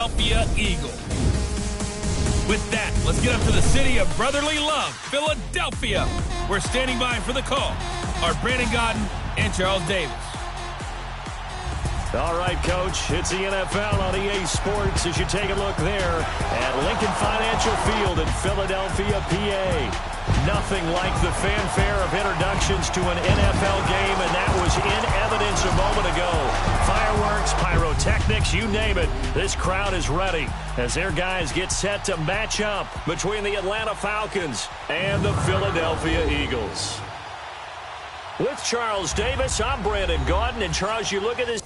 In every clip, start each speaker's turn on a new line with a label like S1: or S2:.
S1: Philadelphia Eagles. With that, let's get up to the city of brotherly love, Philadelphia. We're standing by for the call are Brandon Godden and Charles Davis.
S2: All right, Coach, it's the NFL on EA Sports as you take a look there at Lincoln Financial Field in Philadelphia, PA. Nothing like the fanfare of introductions to an NFL game, and that was in evidence a moment ago. Fireworks, pyrotechnics, you name it. This crowd is ready as their guys get set to match up between the Atlanta Falcons and the Philadelphia Eagles. With Charles Davis, I'm Brandon Gaudin, and Charles, you look at this.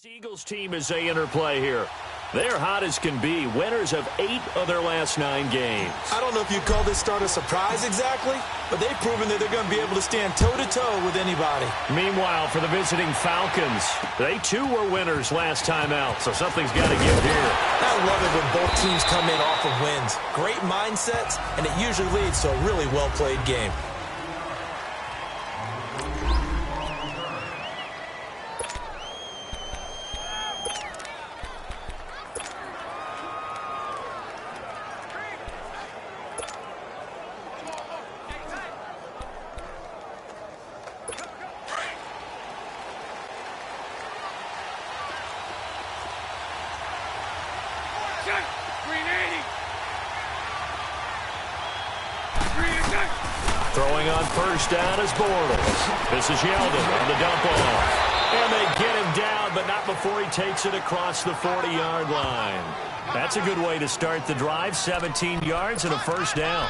S2: Eagles team as they interplay here. They're hot as can be, winners of 8 of their last 9 games.
S3: I don't know if you'd call this start a surprise exactly, but they've proven that they're going to be able to stand toe-to-toe with anybody.
S2: Meanwhile, for the visiting Falcons, they too were winners last time out, so something's got to give here.
S3: I love it when both teams come in off of wins. Great mindsets, and it usually leads to a really well-played game.
S2: Throwing on first down is Bortles. This is Yeldon on the dump off. And they get him down, but not before he takes it across the 40-yard line. That's a good way to start the drive. 17 yards and a first down.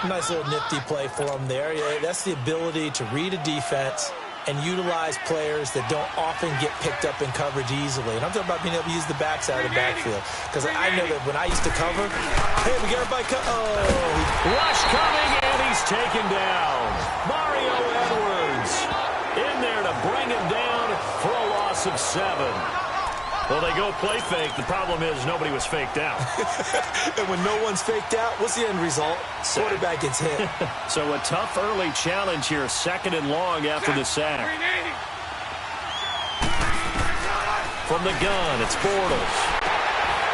S3: Nice little nifty play for him there. Yeah, that's the ability to read a defense and utilize players that don't often get picked up in coverage easily. And I'm talking about being able to use the backside of the backfield. Because I know that when I used to cover, hey, we got everybody
S2: rush coming, and he's taken down. Mario Edwards in there to bring him down for a loss of 7. Well, they go play fake. The problem is nobody was faked out.
S3: And when no one's faked out, what's the end result? Quarterback gets hit.
S2: So a tough early challenge here, 2nd and long after the sack. From the gun, it's Bortles.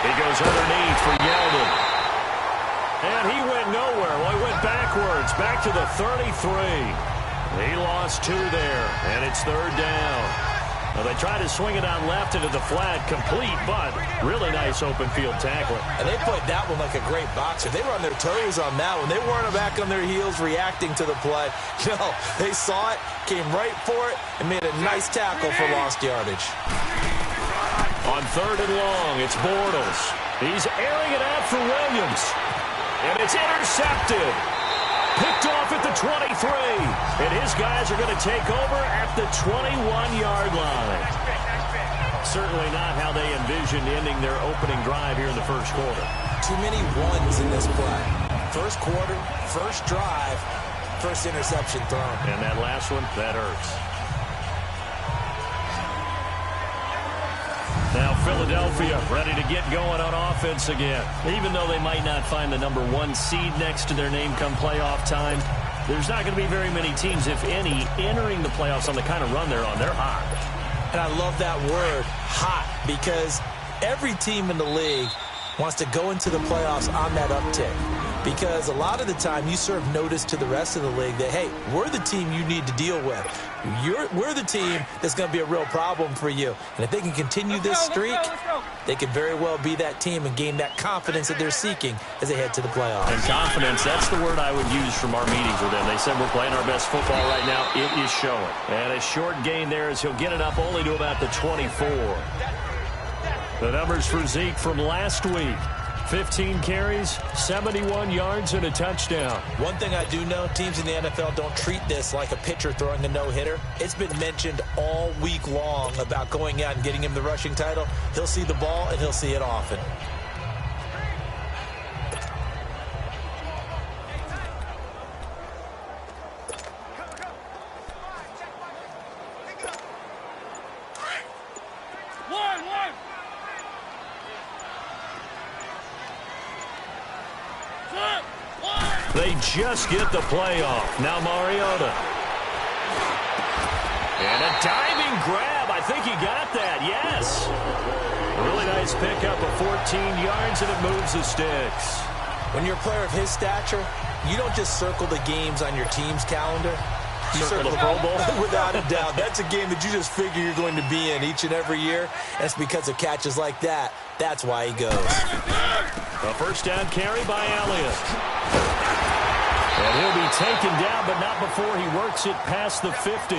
S2: He goes underneath for Yeldon. And he went nowhere. Well, he went backwards, back to the 33. He lost 2 there, and it's 3rd down. Well, they try to swing it out left into the flat, complete, but really nice open field tackling.
S3: And they played that one like a great boxer. They were on their toes on that one. They weren't back on their heels reacting to the play. No, they saw it, came right for it, and made a nice tackle for lost yardage.
S2: On 3rd and long, it's Bortles. He's airing it out for Williams. And it's intercepted. Picked off at the 23. And his guys are going to take over at the 21-yard line. Certainly not how they envisioned ending their opening drive here in the first quarter.
S3: Too many ones in this play. First quarter, first drive, first interception thrown.
S2: And that last one, that hurts. Now Philadelphia ready to get going on offense again. Even though they might not find the number 1 seed next to their name come playoff time, there's not going to be very many teams, if any, entering the playoffs on the kind of run they're on. They're hot.
S3: And I love that word, hot, because every team in the league wants to go into the playoffs on that uptick. Because a lot of the time you serve notice to the rest of the league that, hey, we're the team you need to deal with. We're the team that's going to be a real problem for you. And if they can continue this streak, they could very well be that team and gain that confidence that they're seeking as they head to the playoffs.
S2: And confidence, that's the word I would use from our meetings with them. They said we're playing our best football right now. It is showing. And a short gain there as he'll get it up only to about the 24. The numbers for Zeke from last week. 15 carries, 71 yards, and a touchdown.
S3: One thing I do know, teams in the NFL don't treat this like a pitcher throwing a no-hitter. It's been mentioned all week long about going out and getting him the rushing title. He'll see the ball, and he'll see it often.
S2: They just get the play off. Now Mariota. And a diving grab. I think he got that. Yes. A really nice pickup of 14 yards, and it moves the sticks.
S3: When you're a player of his stature, you don't just circle the games on your team's calendar. You
S2: circle the Pro Bowl?
S3: Without a doubt. That's a game that you just figure you're going to be in each and every year. And it's because of catches like that. That's why he goes.
S2: A first down carry by Elliott. And he'll be taken down, but not before he works it past the 50.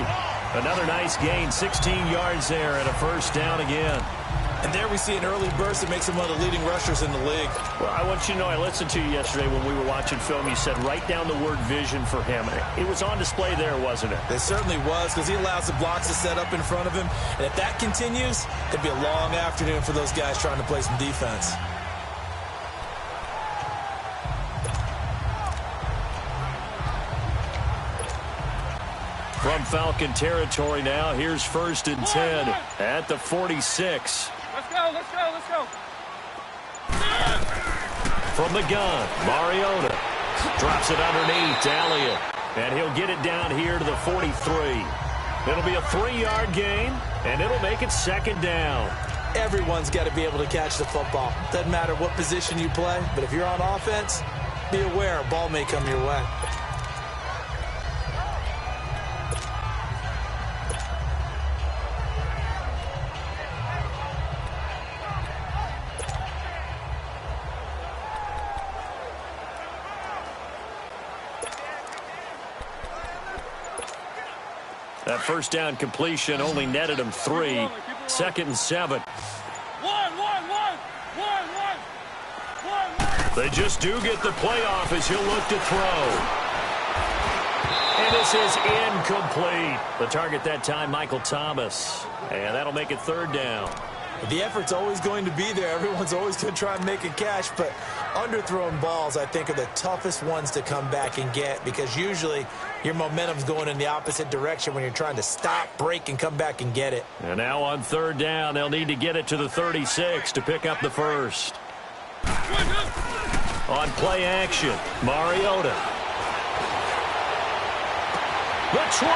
S2: Another nice gain, 16 yards there, and a first down again.
S3: And there we see an early burst that makes him one of the leading rushers in the league.
S2: Well, I want you to know, I listened to you yesterday when we were watching film. You said write down the word vision for him. It was on display there, wasn't it?
S3: It certainly was, because he allows the blocks to set up in front of him. And if that continues, it'd be a long afternoon for those guys trying to play some defense.
S2: From Falcon territory now, here's 1st and 10 at the 46.
S4: Let's go.
S2: From the gun, Mariota drops it underneath to Elliott, and he'll get it down here to the 43. It'll be a 3-yard gain, and it'll make it 2nd down.
S3: Everyone's got to be able to catch the football. Doesn't matter what position you play, but if you're on offense, be aware a ball may come your way.
S2: That first down completion only netted him 3. 2nd and 7.
S4: One.
S2: They just do get the playoff as he'll look to throw. And this is incomplete. The target that time, Michael Thomas. And that'll make it third down.
S3: The effort's always going to be there. Everyone's always going to try and make a catch, but underthrown balls, I think, are the toughest ones to come back and get because usually your momentum's going in the opposite direction when you're trying to stop, break, and come back and get it.
S2: And now on third down, they'll need to get it to the 36 to pick up the first. On play action, Mariota. The 20.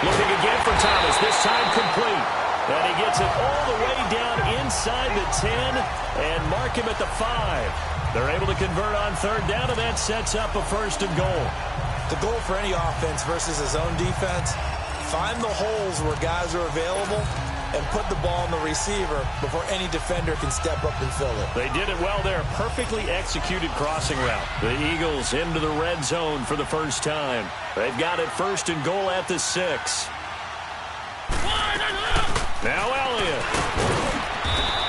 S2: Looking again for Thomas, this time complete. And he gets it all the way down inside the 10 and mark him at the 5. They're able to convert on third down, and that sets up a first and goal.
S3: The goal for any offense versus his own defense, find the holes where guys are available and put the ball on the receiver before any defender can step up and fill it.
S2: They did it well there. Perfectly executed crossing route. The Eagles into the red zone for the first time. They've got it first and goal at the 6. Now Elliott.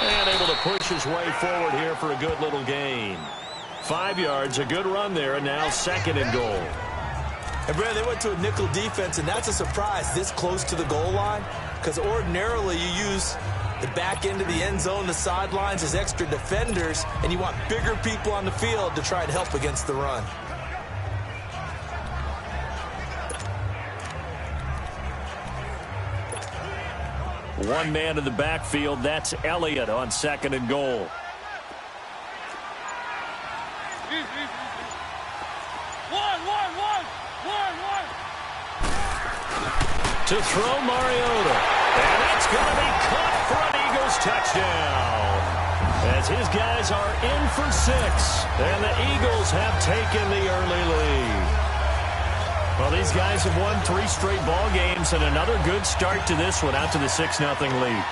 S2: And able to push his way forward here for a good little gain. 5 yards, a good run there, and now second and goal.
S3: And Brad, they went to a nickel defense, and that's a surprise this close to the goal line because ordinarily you use the back end of the end zone, the sidelines as extra defenders, and you want bigger people on the field to try and help against the run.
S2: One man in the backfield, that's Elliott on second and goal. To throw Mariota. And that's going to be caught for an Eagles touchdown. As his guys are in for 6. And the Eagles have taken the early lead. Well, these guys have won 3 straight ball games and another good start to this one out to the 6-0 lead.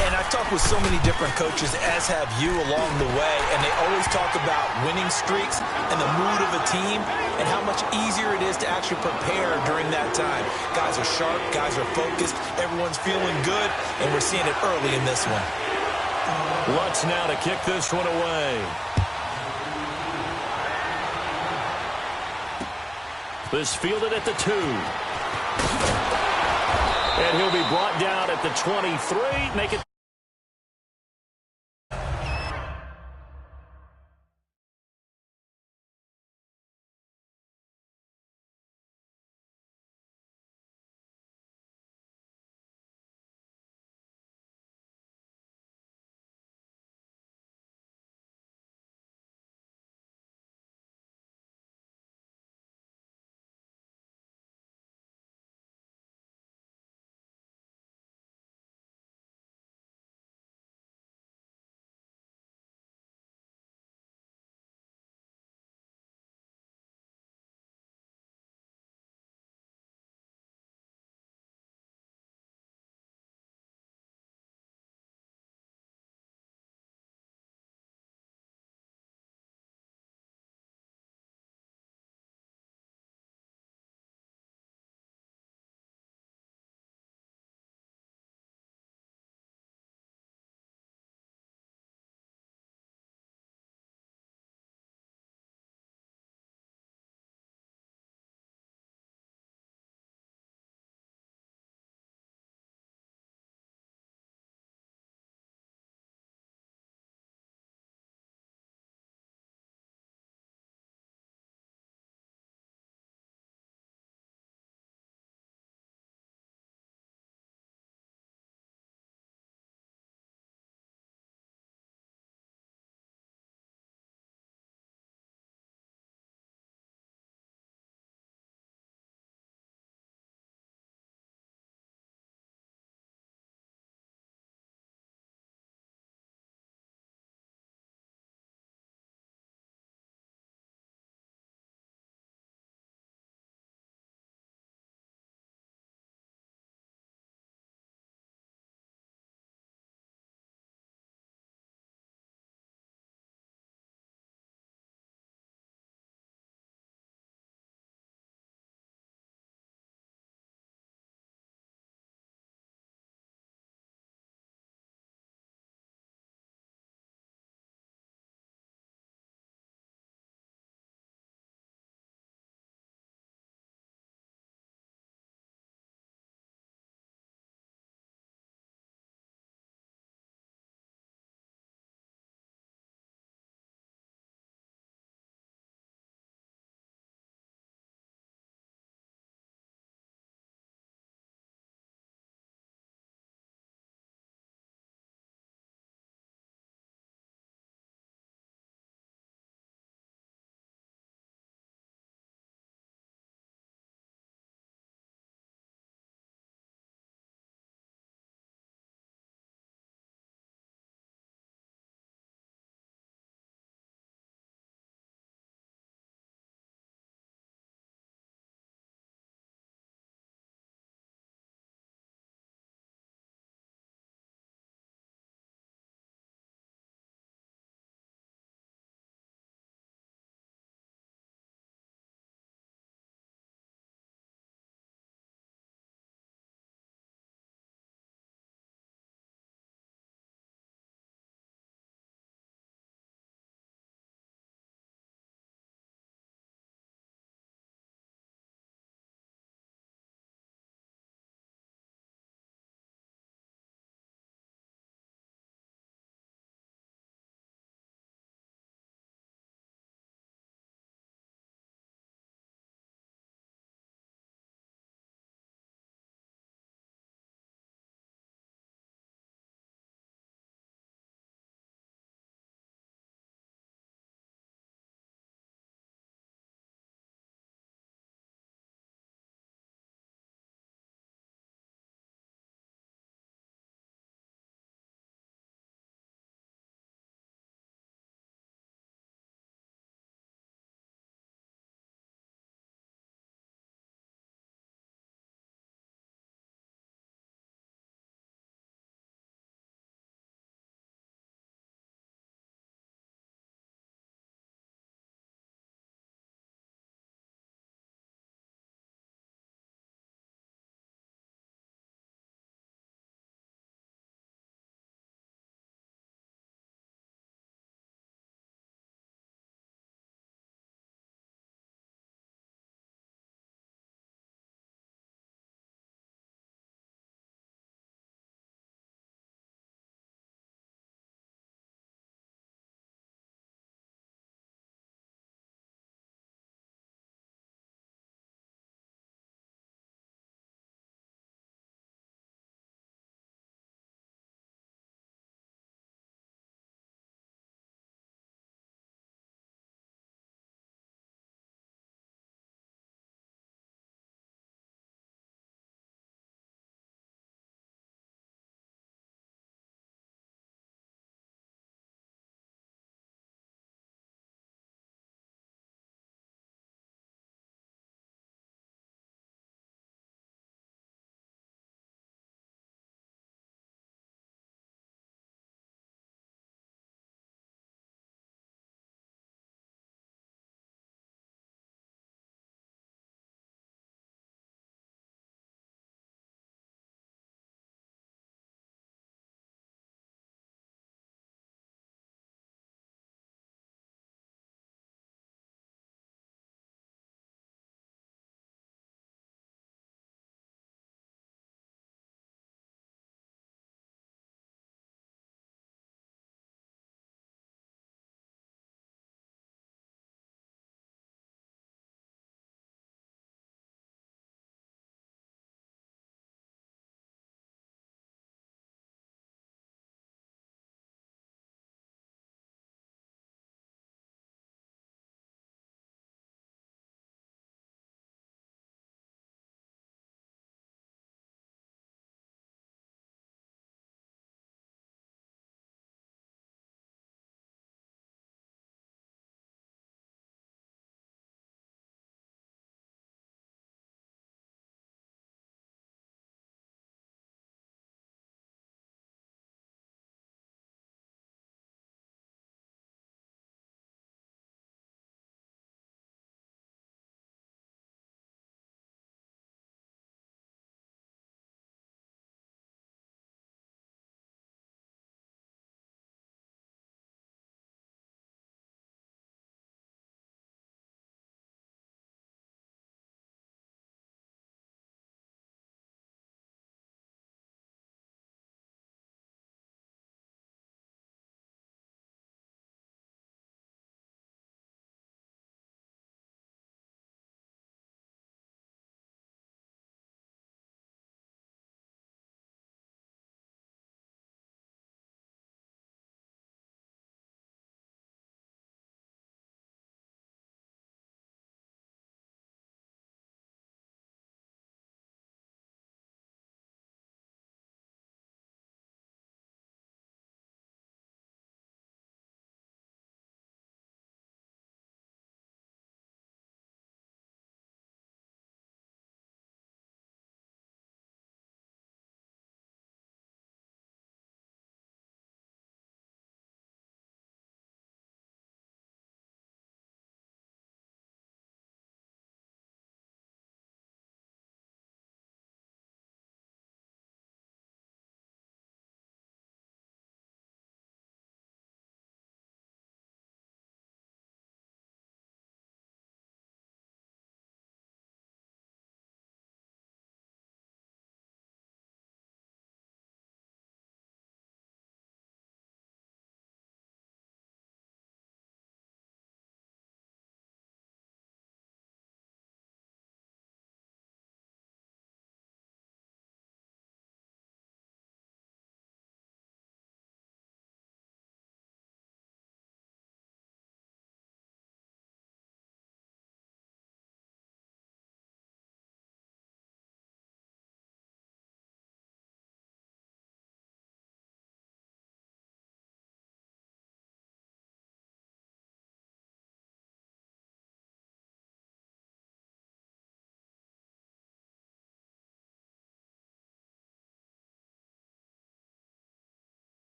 S3: And I've talked with so many different coaches, as have you along the way, and they always talk about winning streaks and the mood of a team and how much easier it is to actually prepare during that time. Guys are sharp, guys are focused, everyone's feeling good, and we're seeing it early in this one.
S2: Lutz now to kick this one away. This fielded at the 2. And he'll be brought down at the 23. Make it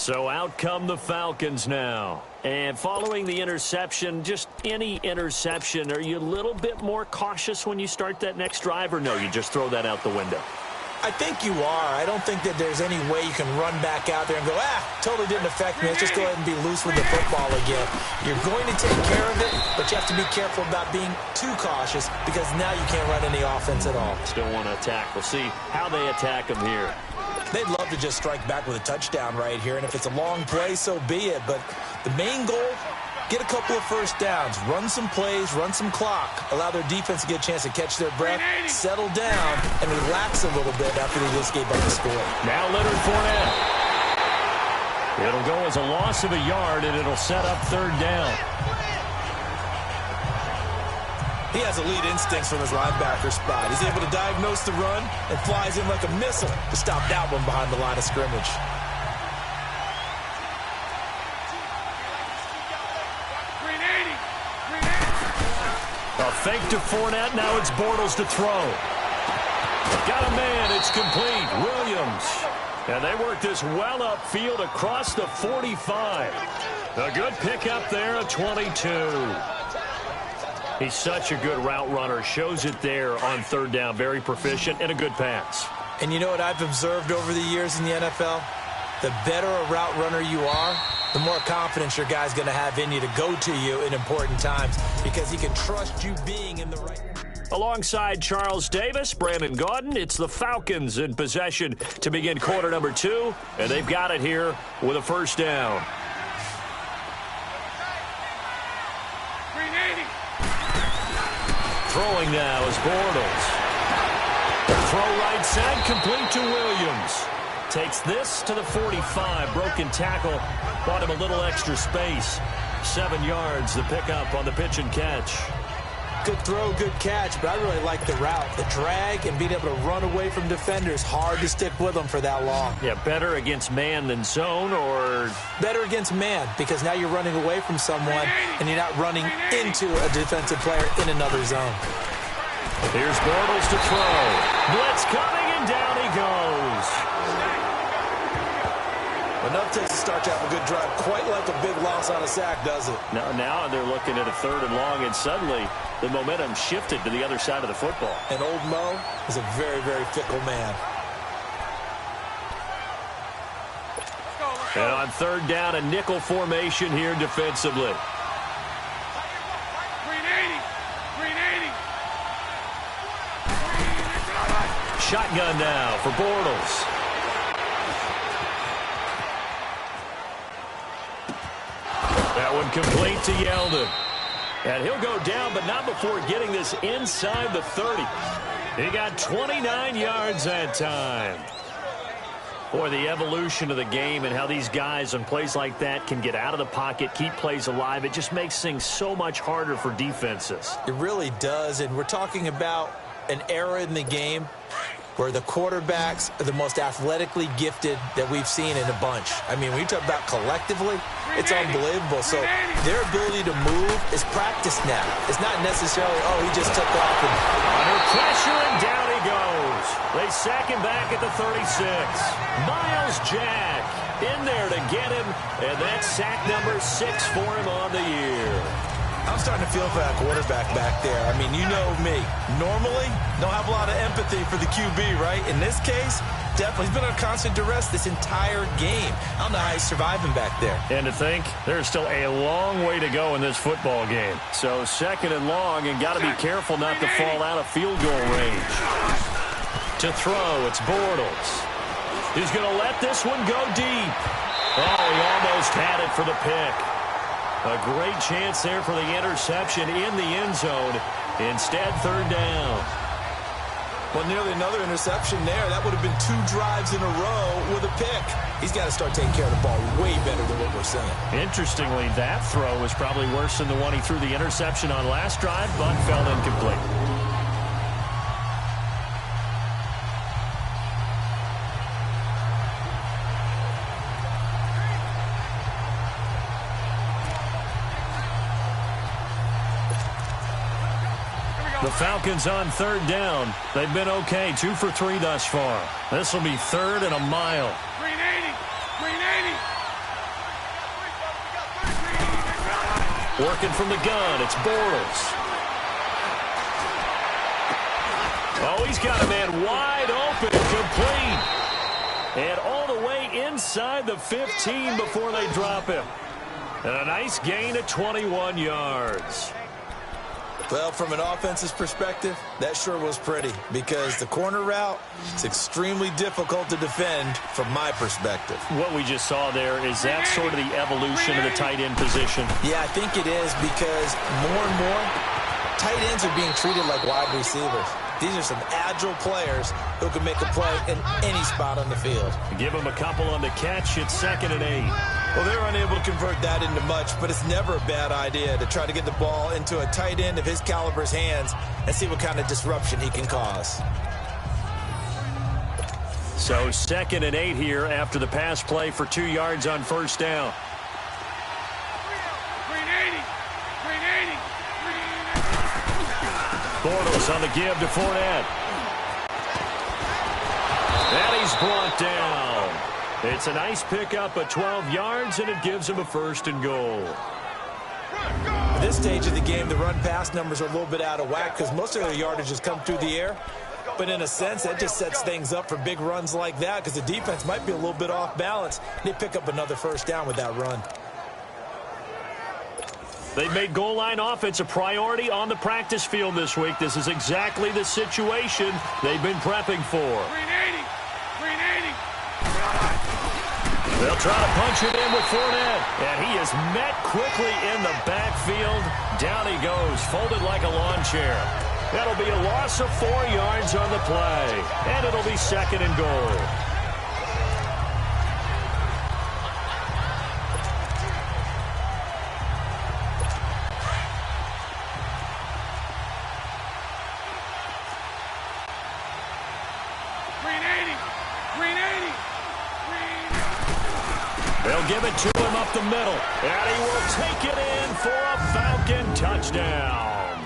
S2: So out come the Falcons now. And following the interception, just any interception, are you a little bit more cautious when you start that next drive, or no, you just throw that out the window?
S3: I think you are. I don't think that there's any way you can run back out there and go, totally didn't affect me. Let's just go ahead and be loose with the football again. You're going to take care of it, but you have to be careful about being too cautious because now you can't run any offense at all.
S2: Still want to attack. We'll see how they attack them here.
S3: They'd love to just strike back with a touchdown right here, and if it's a long play, so be it. But the main goal, get a couple of first downs, run some plays, run some clock, allow their defense to get a chance to catch their breath, settle down, and relax a little bit after they just gave up the score.
S2: Now Leonard Fournette. It'll go as a loss of a yard, and it'll set up third down.
S3: He has elite instincts from his linebacker spot. He's able to diagnose the run and flies in like a missile to stop that one behind the line of scrimmage.
S2: A fake to Fournette. Now it's Bortles to throw. Got a man. It's complete. Williams. And they work this well upfield across the 45. A good pickup there at 22. He's such a good route runner. Shows it there on third down. Very proficient and a good pass.
S3: And you know what I've observed over the years in the NFL? The better a route runner you are, the more confidence your guy's going to have in you to go to you in important times because he can trust you being in the right.
S2: Alongside Charles Davis, Brandon Gaudin, it's the Falcons in possession to begin quarter number 2, and they've got it here with a first down. Throwing now is Bortles. Throw right side, complete to Williams. Takes this to the 45. Broken tackle. Bought him a little extra space. 7 yards, the pickup on the pitch and catch.
S3: Good throw, good catch, but I really like the route. The drag and being able to run away from defenders. Hard to stick with them for that long.
S2: Yeah, better against man than zone, or?
S3: Better against man, because now you're running away from someone and you're not running into a defensive player in another zone.
S2: Here's Bortles to throw. Blitz coming, and down he goes.
S3: Enough takes to start to have a good drive. Quite like a big loss on a sack, does it?
S2: Now they're looking at a 3rd and long, and suddenly the momentum shifted to the other side of the football.
S3: And old Mo is a very, very fickle man.
S2: And on third down, a nickel formation here defensively. Shotgun now for Bortles. That one complete to Yeldon. And he'll go down, but not before getting this inside the 30. He got 29 yards that time. Boy, the evolution of the game and how these guys on plays like that can get out of the pocket, keep plays alive, it just makes things so much harder for defenses.
S3: It really does, and we're talking about an era in the game where the quarterbacks are the most athletically gifted that we've seen in a bunch. I mean, when you talk about collectively, it's unbelievable. So their ability to move is practiced now. It's not necessarily, he just took off.
S2: Under pressure, and down he goes. They sack him back at the 36. Miles Jack in there to get him, and that's sack number 6 for him on the year.
S3: I'm starting to feel for that quarterback back there. I mean, you know me. Normally, don't have a lot of empathy for the QB, right? In this case, definitely. He's been under constant duress this entire game. I don't know how he's surviving back there.
S2: And to think, there's still a long way to go in this football game. So 2nd and long, and got to be careful not to fall out of field goal range. To throw, it's Bortles. He's going to let this one go deep. Oh, he almost had it for the pick. A great chance there for the interception in the end zone. Instead, third down.
S3: Well, nearly another interception there. That would have been 2 drives in a row with a pick. He's got to start taking care of the ball way better than what we're seeing.
S2: Interestingly, that throw was probably worse than the one he threw the interception on last drive, but fell incomplete. The Falcons on third down. They've been okay, 2 for 3 thus far. This will be 3rd and a mile. Working from the gun, it's Bortles. Oh, he's got a man wide open, complete. And all the way inside the 15 before they drop him. And a nice gain of 21 yards.
S3: Well, from an offensive perspective, that sure was pretty because the corner route is extremely difficult to defend from my perspective.
S2: What we just saw there, is that sort of the evolution of the tight end position?
S3: Yeah, I think it is because more and more tight ends are being treated like wide receivers. These are some agile players who can make a play in any spot on the field.
S2: Give them a couple on the catch. It's 2nd and 8.
S3: Well, they're unable to convert that into much, but it's never a bad idea to try to get the ball into a tight end of his caliber's hands and see what kind of disruption he can cause.
S2: So 2nd and 8 here after the pass play for 2 yards on first down. Bortles on the give to Fournette. And he's brought down. It's a nice pickup of 12 yards, and it gives him a 1st and goal.
S3: At this stage of the game, the run-pass numbers are a little bit out of whack because most of their yardage has come through the air. But in a sense, that just sets things up for big runs like that because the defense might be a little bit off balance. They pick up another 1st down with that run.
S2: They've made goal line offense a priority on the practice field this week. This is exactly the situation they've been prepping for. They'll try to punch it in with Fournette. And he is met quickly in the backfield. Down he goes, folded like a lawn chair. That'll be a loss of 4 yards on the play. And it'll be 2nd and goal. They'll give it to him up the middle. And he will take it in for a Falcon touchdown.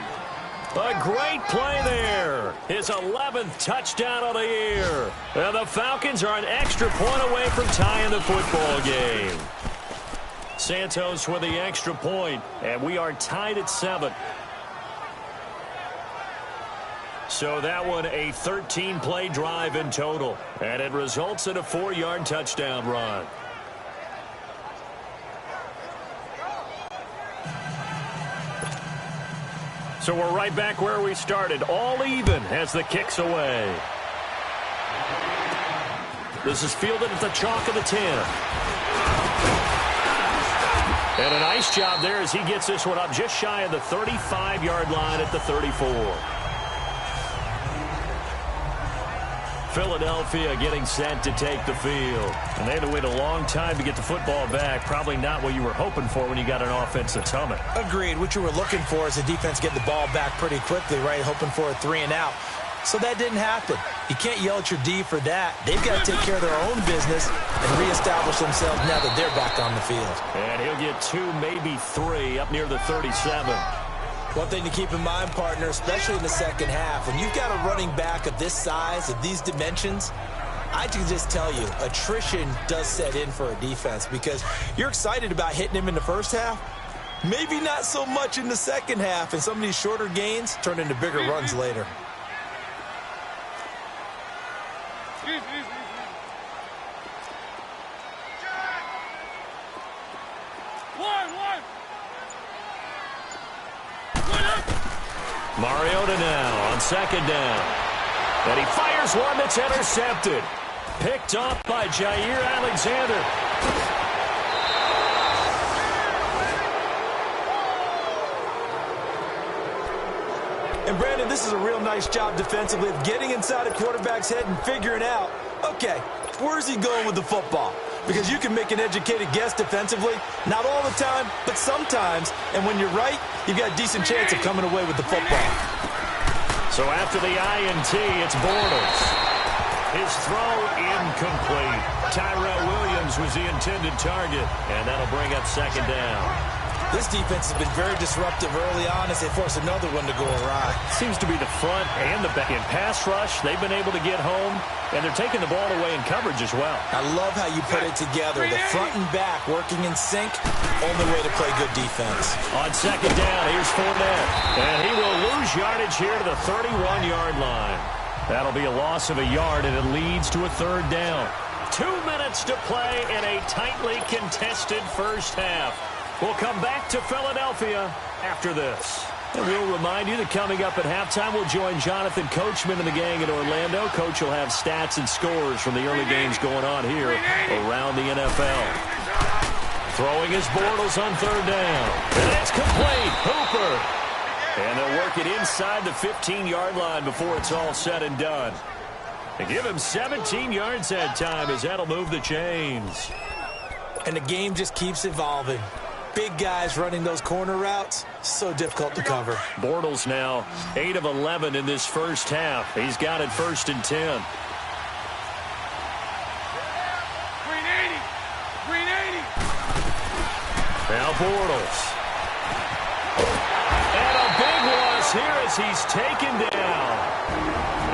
S2: A great play there. His 11th touchdown of the year. And the Falcons are an extra point away from tying the football game. Santos with the extra point, and we are tied at 7. So that one a 13-play drive in total, and it results in a 4-yard touchdown run. So we're right back where we started, all even as the kick's away. This is fielded at the chalk of the 10. And a nice job there as he gets this one up just shy of the 35-yard line at the 34. Philadelphia getting set to take the field. And they had to wait a long time to get the football back. Probably not what you were hoping for when you got an offense that's humming.
S3: Agreed. What you were looking for is the defense getting the ball back pretty quickly, right? Hoping for a 3-and-out. So that didn't happen. You can't yell at your D for that. They've got to take care of their own business and reestablish themselves now that they're back on the field.
S2: And he'll get 2, maybe 3 up near the 37.
S3: One thing to keep in mind, partner, especially in the second half, when you've got a running back of this size, of these dimensions, I can just tell you, attrition does set in for a defense because you're excited about hitting him in the first half, maybe not so much in the second half, and some of these shorter gains turn into bigger runs later.
S2: Mariota now on 2nd down. And he fires one that's intercepted. Picked off by Jair Alexander.
S3: And Brandon, this is a real nice job defensively of getting inside a quarterback's head and figuring out, okay, where's he going with the football? Because you can make an educated guess defensively, not all the time, but sometimes. And when you're right, you've got a decent chance of coming away with the football.
S2: So after the INT, it's Bortles. His throw incomplete. Tyrell Williams was the intended target, and that'll bring up 2nd down.
S3: This defense has been very disruptive early on as they force another one to go awry.
S2: seems to be the front and the back. In pass rush, they've been able to get home, and they're taking the ball away in coverage as well.
S3: I love how you put it together. The front and back working in sync, only way to play good defense.
S2: On second down, here's Fournette. And he will lose yardage here to the 31-yard line. That'll be a loss of a yard, and it leads to a third down. 2 minutes to play in a tightly contested first half. We'll come back to Philadelphia after this. And we'll remind you that coming up at halftime, we'll join Jonathan Coachman and the gang in Orlando. Coach will have stats and scores from the early games going on here around the NFL. Throwing his Bortles on third down. And it's complete. Hooper. And they'll work it inside the 15-yard line before it's all said and done. They give him 17 yards that time as that'll move the chains.
S3: And the game just keeps evolving. Big guys running those corner routes, so difficult to cover.
S2: Bortles now 8 of 11 in this first half. He's got it 1st and 10. Now Bortles. And a big loss here as he's taken down.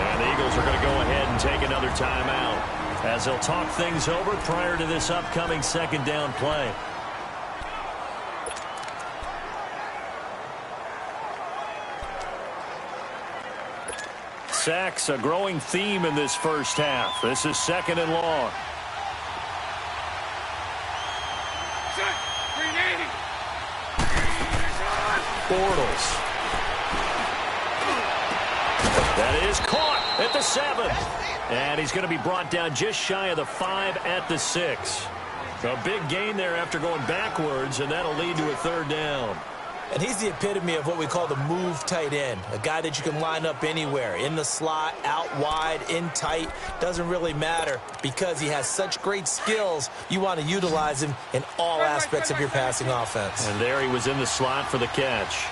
S2: And the Eagles are going to go ahead and take another timeout as they'll talk things over prior to this upcoming second down play. Sacks, a growing theme in this first half. This is 2nd and long. Bortles. That is caught at the 7. And he's going to be brought down just shy of the 5 at the 6. A big gain there after going backwards, and that'll lead to a third down.
S3: And he's the epitome of what we call the move tight end, a guy that you can line up anywhere, in the slot, out wide, in tight, doesn't really matter because he has such great skills. You want to utilize him in all aspects of your passing offense.
S2: And there he was in the slot for the catch.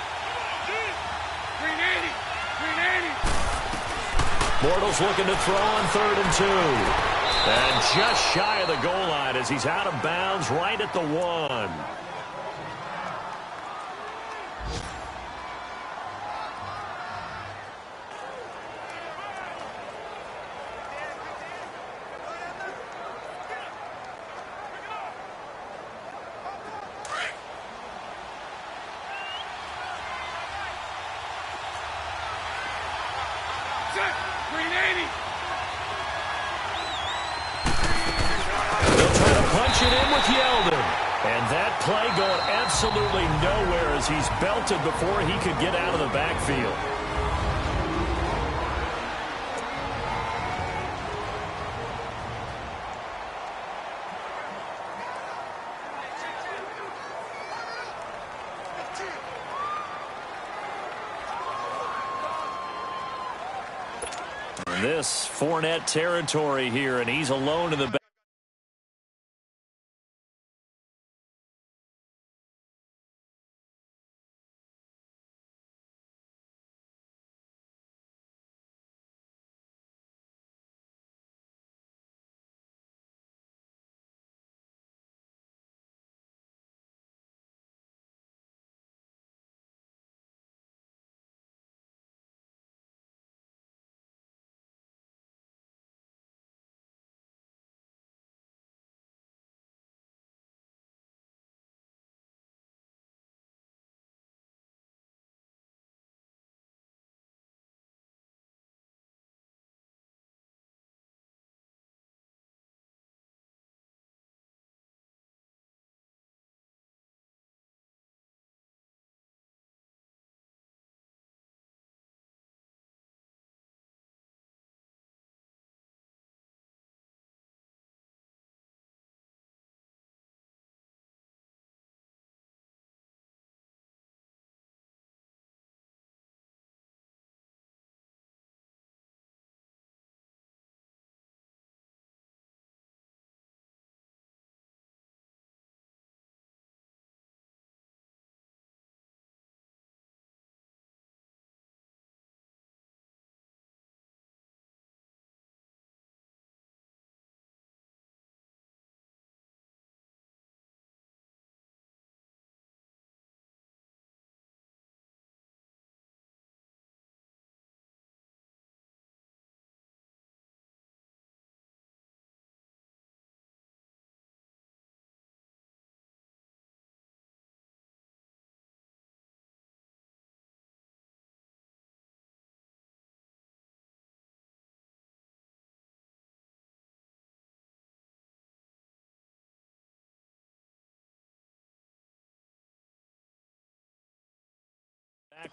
S2: Bortles looking to throw on 3rd and 2. And just shy of the goal line as he's out of bounds right at the 1. And that play going absolutely nowhere as he's belted before he could get out of the backfield. And this Fournette territory here, and he's alone in the back.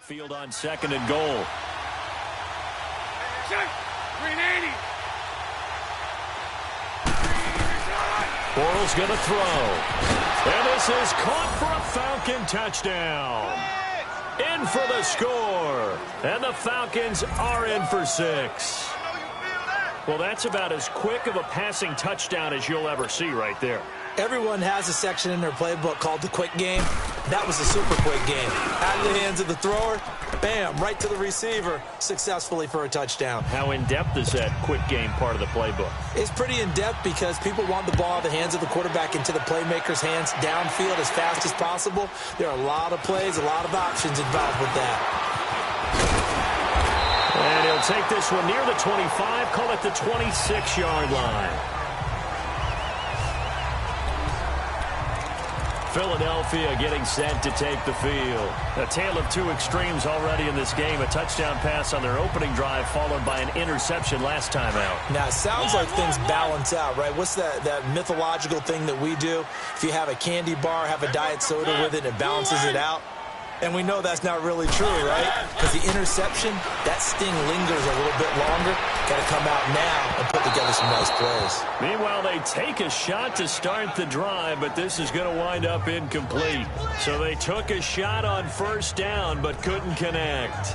S2: backfield on 2nd and goal. Bortles going to throw. And this is caught for a Falcon touchdown. In for the score. And the Falcons are in for 6. Well, that's about as quick of a passing touchdown as you'll ever see right there.
S3: Everyone has a section in their playbook called the quick game. That was a super quick game. Out of the hands of the thrower, bam, right to the receiver, successfully for a touchdown.
S2: How in-depth is that quick game part of the playbook?
S3: It's pretty in-depth because people want the ball out of the hands of the quarterback into the playmaker's hands downfield as fast as possible. There are a lot of plays, a lot of options involved with that.
S2: And he'll take this one near the 25, call it the 26-yard line. Philadelphia getting set to take the field. A tale of two extremes already in this game. A touchdown pass on their opening drive followed by an interception last time out.
S3: Now, it sounds like things balance out, right? What's that mythological thing that we do? If you have a candy bar, have a diet soda with it, it balances it out. And we know that's not really true, right? Because the interception, that sting lingers a little bit longer. Got to come out now and put together some nice plays.
S2: Meanwhile, they take a shot to start the drive, but this is going to wind up incomplete. So they took a shot on 1st down, but couldn't connect.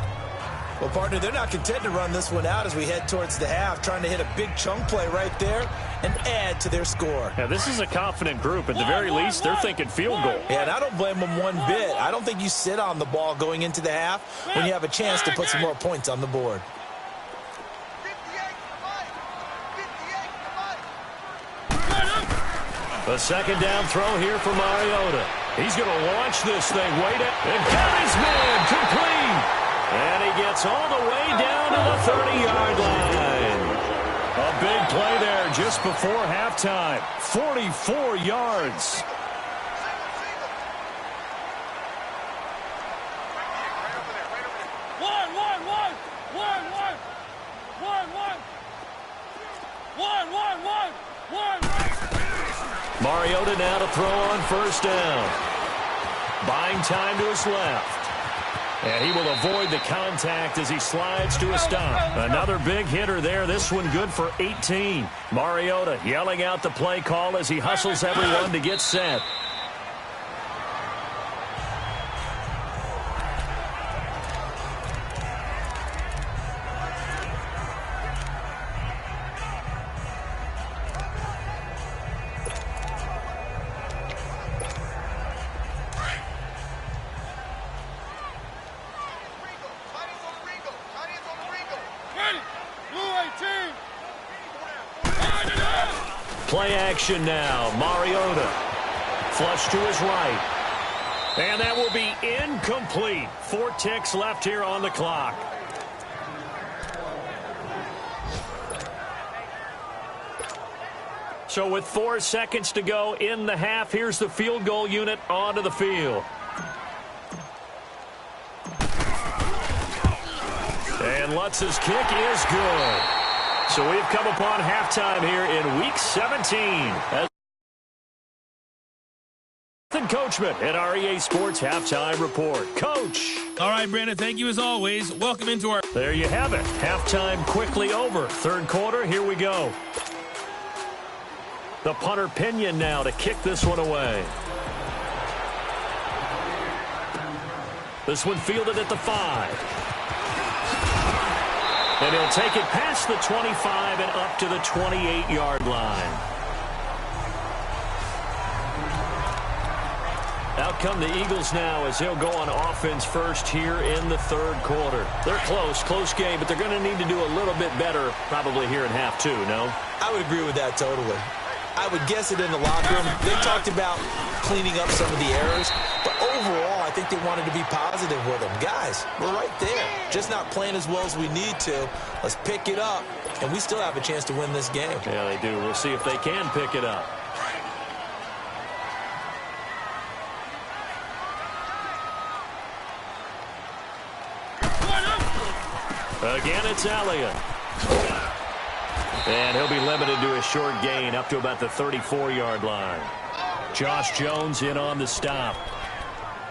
S3: Well, partner, they're not content to run this one out as we head towards the half, trying to hit a big chunk play right there and add to their score.
S2: Now, this is a confident group. At the very least, they're thinking field goal.
S3: Yeah, and I don't blame them one bit. I don't think you sit on the ball going into the half when you have a chance to put some more points on the board.
S2: A 2nd down throw here for Mariota. He's going to launch this thing. Wait it. And got his man complete. And he gets all the way down to the 30-yard line. A big play there just before halftime. 44 yards. Mariota now to throw on 1st down. Buying time to his left. And he will avoid the contact as he slides to a stop. Another big hitter there. This one good for 18. Mariota yelling out the play call as he hustles everyone to get set. Play action now. Mariota. Flush to his right. And that will be incomplete. 4 ticks left here on the clock. So with 4 seconds to go in the half, here's the field goal unit onto the field. And Lutz's kick is good. So we've come upon halftime here in Week 17. And Coachman at our EA Sports Halftime Report. Coach.
S1: All right, Brandon, thank you as always. Welcome into our...
S2: There you have it. Halftime quickly over. 3rd quarter, here we go. The punter Pinion now to kick this one away. This one fielded at the 5. And he'll take it past the 25 and up to the 28-yard line. Out come the Eagles now as they'll go on offense first here in the 3rd quarter. They're close game, but they're going to need to do a little bit better probably here in half 2, no?
S3: I would agree with that totally. I would guess it in the locker room. They talked about cleaning up some of the errors, but overall, I think they wanted to be positive with them. Guys, we're right there. Just not playing as well as we need to. Let's pick it up, and we still have a chance to win this game.
S2: Yeah, they do. We'll see if they can pick it up. Again, it's Elliott. And he'll be limited to a short gain up to about the 34-yard line. Josh Jones in on the stop.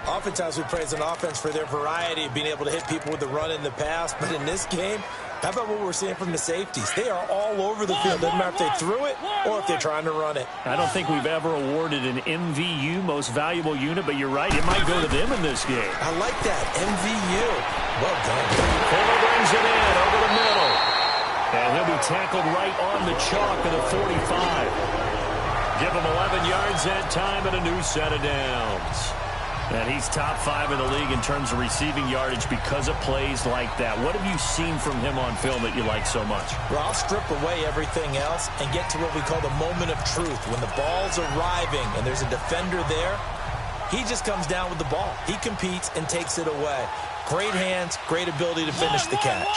S3: Oftentimes we praise an offense for their variety of being able to hit people with the run in the pass, but in this game, how about what we're seeing from the safeties? They are all over the field. Doesn't matter if they threw it or if they're trying to run it.
S2: I don't think we've ever awarded an MVU, most valuable unit, but you're right, it might go to them in this game.
S3: I like that, MVU. Well done.
S2: Fuller brings it in over the middle. And he'll be tackled right on the chalk of the 45. Give him 11 yards that time and a new set of downs. And he's top 5 in the league in terms of receiving yardage because of plays like that. What have you seen from him on film that you like so much?
S3: Well, I'll strip away everything else and get to what we call the moment of truth. When the ball's arriving and there's a defender there, he just comes down with the ball. He competes and takes it away. Great hands, great ability to finish the catch.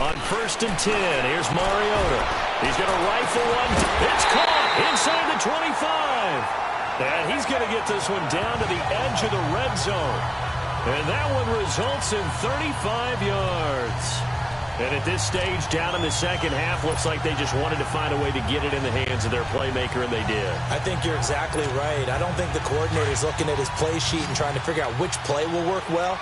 S2: On 1st and 10, here's Mariota. He's going to rifle one. It's caught inside the 25. And he's going to get this one down to the edge of the red zone. And that one results in 35 yards. And at this stage, down in the second half, looks like they just wanted to find a way to get it in the hands of their playmaker, and they did.
S3: I think you're exactly right. I don't think the coordinator's looking at his play sheet and trying to figure out which play will work well.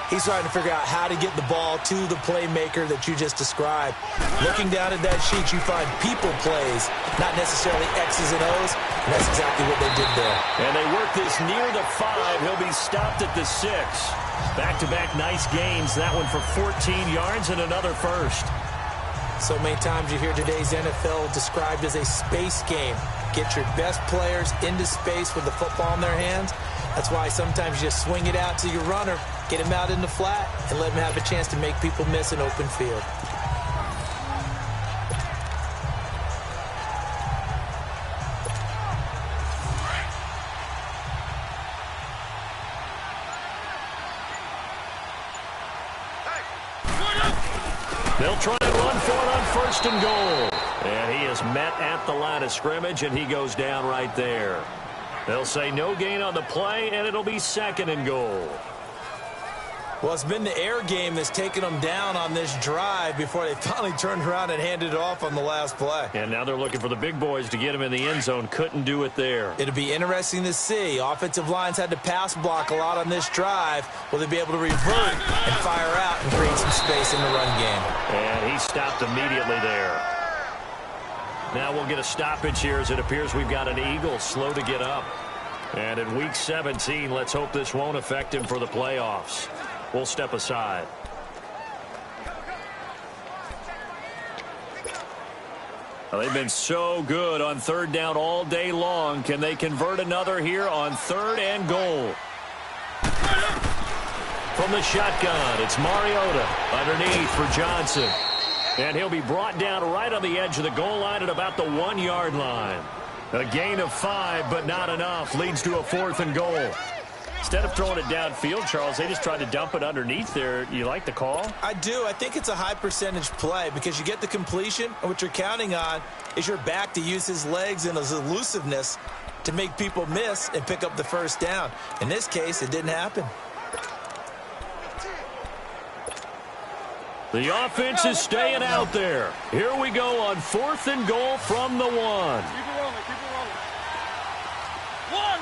S3: He's trying to figure out how to get the ball to the playmaker that you just described. Looking down at that sheet, you find people plays, not necessarily X's and O's, and that's exactly what they did there.
S2: And they work this near the 5. He'll be stopped at the 6. Back-to-back nice gains. That one for 14 yards and another first.
S3: So many times you hear today's NFL described as a space game. Get your best players into space with the football in their hands. That's why sometimes you just swing it out to your runner, get him out in the flat, and let him have a chance to make people miss an open field.
S2: They'll try and run for it on 1st and goal. And he is met at the line of scrimmage, and he goes down right there. They'll say no gain on the play, and it'll be 2nd and goal.
S3: Well, it's been the air game that's taken them down on this drive before they finally turned around and handed it off on the last play.
S2: And now they're looking for the big boys to get him in the end zone. Couldn't do it there.
S3: It'll be interesting to see. Offensive lines had to pass block a lot on this drive. Will they be able to revert and fire out and create some space in the run game?
S2: And he stopped immediately there. Now we'll get a stoppage here as it appears we've got an Eagle slow to get up. And in Week 17, let's hope this won't affect him for the playoffs. We'll step aside. Well, they've been so good on 3rd down all day long. Can they convert another here on 3rd and goal? From the shotgun, it's Mariota underneath for Johnson. And he'll be brought down right on the edge of the goal line at about the 1-yard line. A gain of 5, but not enough. Leads to a 4th and goal. Instead of throwing it downfield, Charles, they just tried to dump it underneath there. You like the call?
S3: I do. I think it's a high percentage play because you get the completion, and what you're counting on is your back to use his legs and his elusiveness to make people miss and pick up the 1st down. In this case, it didn't happen.
S2: The offense is staying out there. Here we go on 4th and goal from the 1.
S4: Keep it rolling, keep it rolling. One.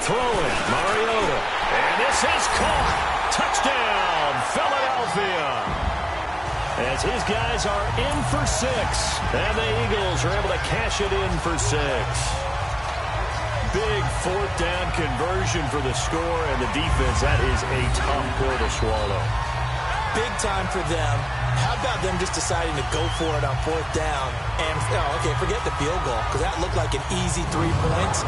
S2: Throwing, Mariota. And this is caught. Touchdown, Philadelphia. As his guys are in for 6. And the Eagles are able to cash it in for 6. Big 4th down conversion for the score, and the defense, that is a tough pill to swallow.
S3: Big time for them. How about them just deciding to go for it on 4th down? And, okay, forget the field goal, because that looked like an easy 3 points.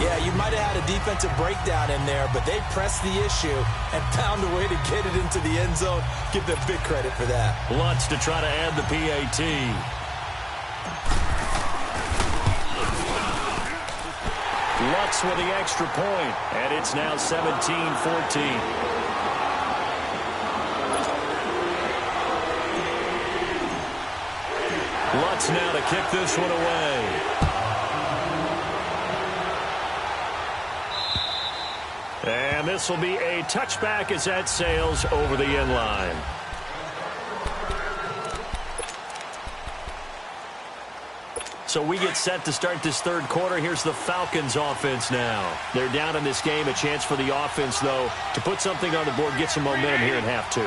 S3: Yeah, you might have had a defensive breakdown in there, but they pressed the issue and found a way to get it into the end zone. Give them big credit for that.
S2: Lutz to try to add the PAT. Lutz with the extra point, and it's now 17-14. Lutz now to kick this one away. And this will be a touchback as that sails over the end line. So we get set to start this third quarter. Here's the Falcons offense now. They're down in this game. A chance for the offense, though, to put something on the board, get some momentum here in half two.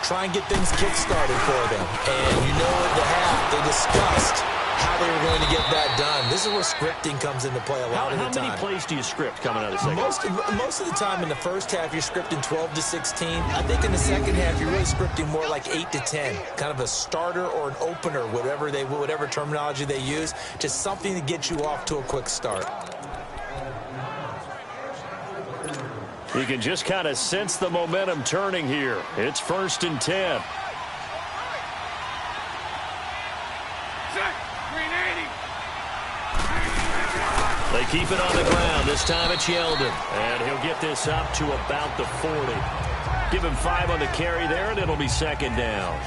S3: Try and get things kick-started for them. And you know at the half, they discussed how they were going to get that done. This is where scripting comes into play a lot of the time.
S2: How many plays do you script coming out of the second?
S3: Most of the time in the first half, you're scripting 12 to 16. I think in the second half, you're really scripting more like 8 to 10. Kind of a starter or an opener, whatever terminology they use. Just something to get you off to a quick start.
S2: You can just kind of sense the momentum turning here. It's 1st and 10. They keep it on the ground. This time it's Yeldon. And he'll get this up to about the 40. Give him 5 on the carry there, and it'll be 2nd down.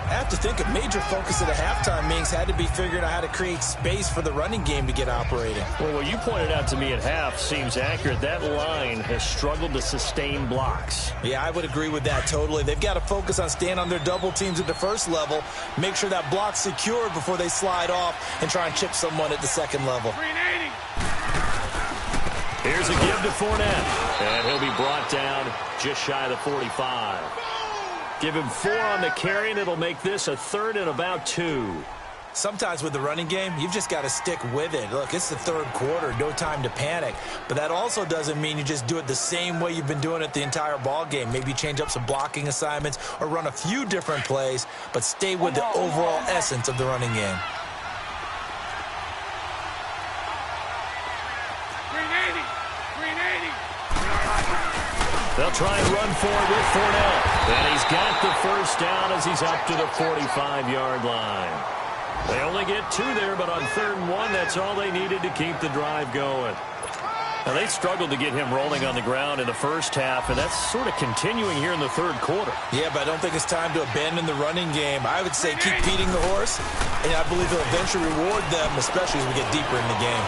S3: I have to think a major focus of the halftime meetings had to be figuring out how to create space for the running game to get operating.
S2: Well, what you pointed out to me at half seems accurate. That line has struggled to sustain blocks.
S3: Yeah, I would agree with that totally. They've got to focus on staying on their double teams at the first level, make sure that block's secured before they slide off and try and chip someone at the second level.
S2: Here's a give to Fournette, and he'll be brought down just shy of the 45. Give him 4 on the carry, and it'll make this a 3rd and about 2.
S3: Sometimes with the running game, you've just got to stick with it. Look, it's the third quarter, no time to panic. But that also doesn't mean you just do it the same way you've been doing it the entire ball game. Maybe change up some blocking assignments or run a few different plays, but stay with the overall essence of the running game.
S2: They'll try and run for it with Fournette. And he's got the first down as he's up to the 45-yard line. They only get 2 there, but on 3rd and 1, that's all they needed to keep the drive going. Now, they struggled to get him rolling on the ground in the first half, and that's sort of continuing here in the third quarter.
S3: Yeah, but I don't think it's time to abandon the running game. I would say keep feeding the horse, and I believe he'll eventually reward them, especially as we get deeper in the game.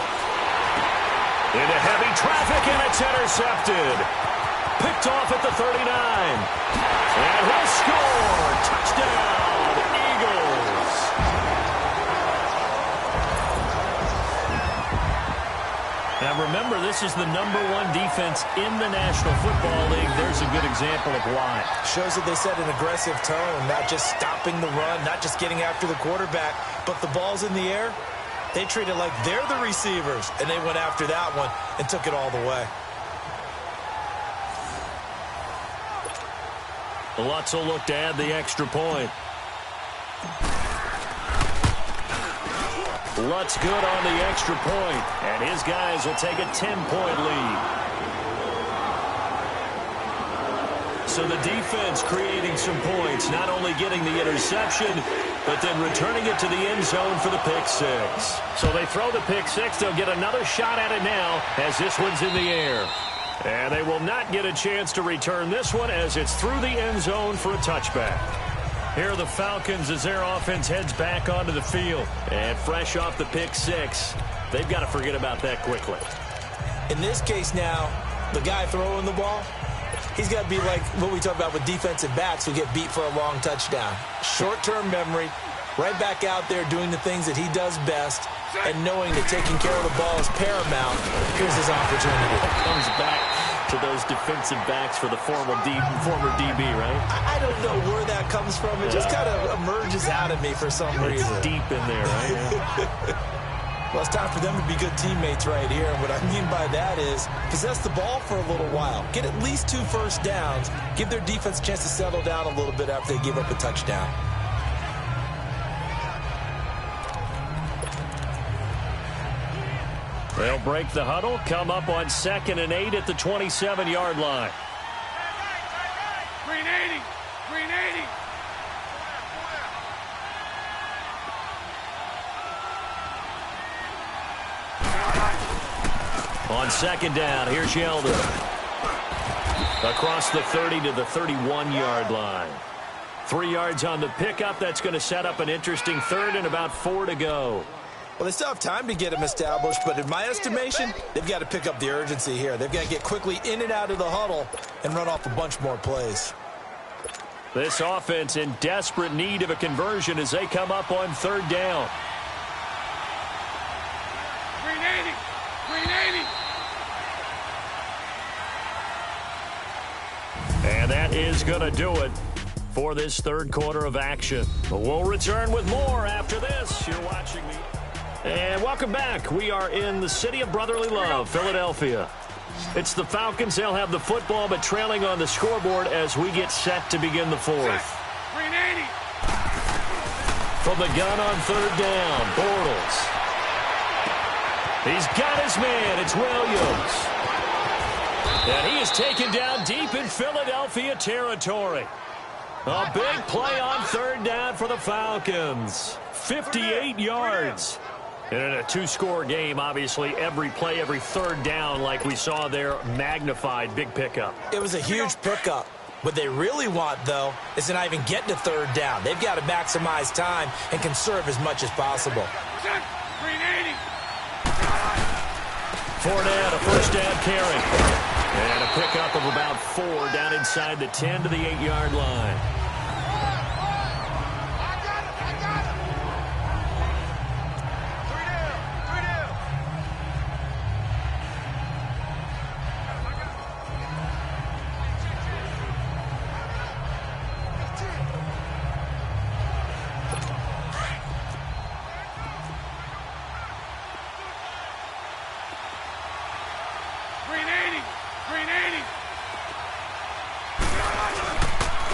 S2: Into heavy traffic, and it's intercepted. Picked off at the 39. And he'll score. Touchdown, Eagles. Now remember, this is the #1 defense in the National Football League. There's a good example of why.
S3: Shows that they set an aggressive tone, not just stopping the run, not just getting after the quarterback, but the ball's in the air. They treat it like they're the receivers, and they went after that one and took it all the way.
S2: Lutz will look to add the extra point. Lutz good on the extra point, and his guys will take a 10-point lead. So the defense creating some points, not only getting the interception, but then returning it to the end zone for the pick 6. So they throw the pick 6. They'll get another shot at it now as this one's in the air. And they will not get a chance to return this one as it's through the end zone for a touchback. Here are the Falcons as their offense heads back onto the field. And fresh off the pick 6, they've got to forget about that quickly.
S3: In this case now, the guy throwing the ball, he's got to be like what we talk about with defensive backs who get beat for a long touchdown. Short-term memory, right back out there doing the things that he does best, and knowing that taking care of the ball is paramount. Here's his opportunity.
S2: Comes back to those defensive backs for the former DB, right?
S3: I don't know where that comes from. It just kind of emerges out of me for some reason.
S2: It's deep in there, right?
S3: Well, it's time for them to be good teammates right here. And what I mean by that is possess the ball for a little while. Get at least 2 first downs. Give their defense a chance to settle down a little bit after they give up a touchdown.
S2: They'll break the huddle, come up on 2nd and 8 at the 27-yard line.
S4: Green 80. Green 80.
S2: On 2nd down, here's Yeldon. Across the 30 to the 31-yard line. 3 yards on the pickup. That's going to set up an interesting 3rd and about 4 to go.
S3: Well, they still have time to get him established, but in my estimation, they've got to pick up the urgency here. They've got to get quickly in and out of the huddle and run off a bunch more plays.
S2: This offense in desperate need of a conversion as they come up on 3rd down. is going to do it for this third quarter of action. But we'll return with more after this. You're watching me. And welcome back. We are in the city of brotherly love, Philadelphia. It's the Falcons. They'll have the football, but trailing on the scoreboard as we get set to begin the fourth.
S4: Green 80.
S2: From the gun on third down, Bortles. He's got his man. It's Williams. And he is taken down deep in Philadelphia territory. A big play on third down for the Falcons. 58 yards. And in a two-score game, obviously, every play, every third down, like we saw there, magnified, big pickup.
S3: It was a huge pickup. What they really want, though, is to not even get to third down. They've got to maximize time and conserve as much as possible.
S4: Green 80.
S2: Fournette, a first down carry. And a pickup of about 4 down inside the 10 to the 8-yard line.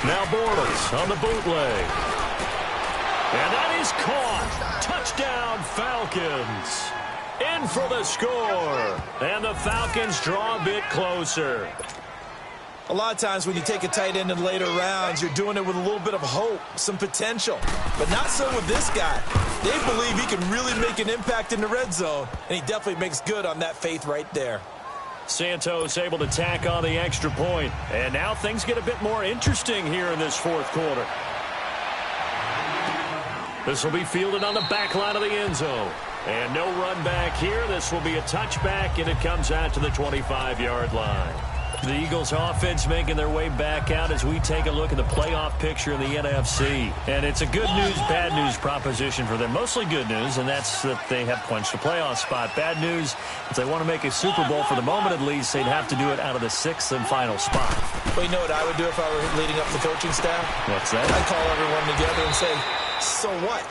S2: Now Bortles on the bootleg. And that is caught. Touchdown, Falcons. In for the score. And the Falcons draw a bit closer.
S3: A lot of times when you take a tight end in later rounds, you're doing it with a little bit of hope, some potential. But not so with this guy. They believe he can really make an impact in the red zone, and he definitely makes good on that faith right there.
S2: Santos able to tack on the extra point. And now things get a bit more interesting here in this fourth quarter. This will be fielded on the back line of the end zone. And no run back here. This will be a touchback, and it comes out to the 25-yard line. The Eagles offense making their way back out as we take a look at the playoff picture in the NFC. And it's a good news, bad news proposition for them. Mostly good news, and that's that they have clinched a playoff spot. Bad news, if they want to make a Super Bowl for the moment at least, they'd have to do it out of the 6th and final spot.
S3: Well, you know what I would do if I were leading up the coaching staff?
S2: What's that?
S3: I'd call everyone together and say, so what?